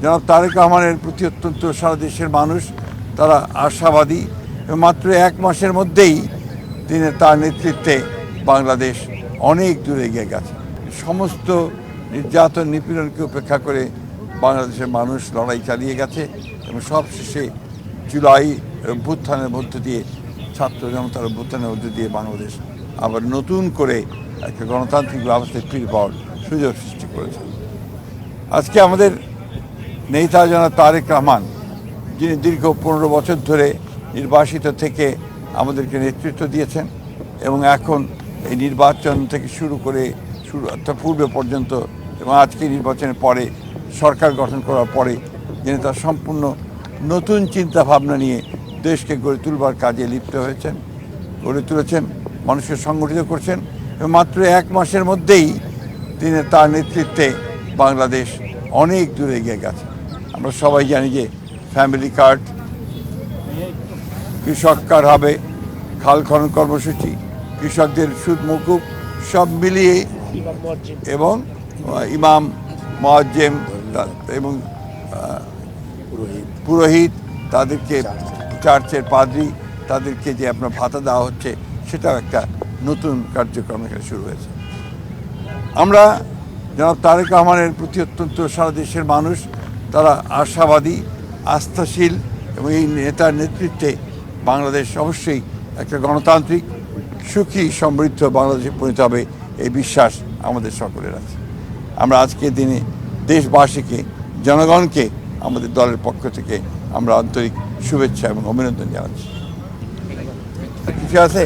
জনাব তারেক রহমানের প্রতি অত্যন্ত সারা দেশের মানুষ তারা আশাবাদী এবং মাত্র 1 মাসের মধ্যেই তার নেতৃত্বে বাংলাদেশ অনেক দূরে এগিয়ে গেছে। সমস্ত নির্যাতন নিপীড়নকে উপেক্ষা করে বাংলাদেশের মানুষ লড়াই চালিয়ে গেছে এবং সবশেষে জুলাই অভ্যুত্থানের মধ্য দিয়ে ছাত্র জনতার অভ্যুত্থানের মধ্য দিয়ে বাংলাদেশ আবার নতুন করে একটা গণতান্ত্রিক ব্যবস্থায় ফিরে পাওয়ার সুযোগ সৃষ্টি করেছে। আজকে আমাদের নেতা জনাব তারেক রহমান, যিনি দীর্ঘ 15 বছর ধরে নির্বাসিত থেকে আমাদেরকে নেতৃত্ব দিয়েছেন এবং এখন এই নির্বাচন থেকে শুরু করে পূর্বে পর্যন্ত এবং আজকে নির্বাচনের পরে সরকার গঠন করার পরে যিনি তার সম্পূর্ণ নতুন চিন্তা ভাবনা নিয়ে দেশকে গড়ে তুলবার কাজে লিপ্ত হয়েছেন, গড়ে তুলেছেন, মানুষকে সংগঠিত করছেন এবং মাত্র 1 মাসের মধ্যেই তার নেতৃত্বে বাংলাদেশ অনেক দূরে এগিয়ে গেছে। আমরা সবাই জানি যে ফ্যামিলি কার্ড, কৃষক কার্ড হবে, খাল খনন কর্মসূচি, কৃষকদের সুদ মকুব সব মিলিয়ে এবং ইমাম মুয়াজ্জিম এবং পুরোহিত তাদেরকে চার্চের পাদ্রী তাদেরকে যে আপনার ভাতা দেওয়া হচ্ছে সেটাও একটা নতুন কার্যক্রম এখানে শুরু হয়েছে। আমরা জনাব তারেক রহমানের প্রতি অত্যন্ত সারা দেশের মানুষ তারা আশাবাদী, আস্থাশীল এবং এই নেতার নেতৃত্বে বাংলাদেশ অবশ্যই একটা গণতান্ত্রিক সুখী সমৃদ্ধ বাংলাদেশে পরিণত হবে এই বিশ্বাস আমাদের সকলের আছে। আমরা আজকের দিনে দেশবাসীকে, জনগণকে আমাদের দলের পক্ষ থেকে আমরা আন্তরিক শুভেচ্ছা এবং অভিনন্দন জানাচ্ছি। কিছু আছে?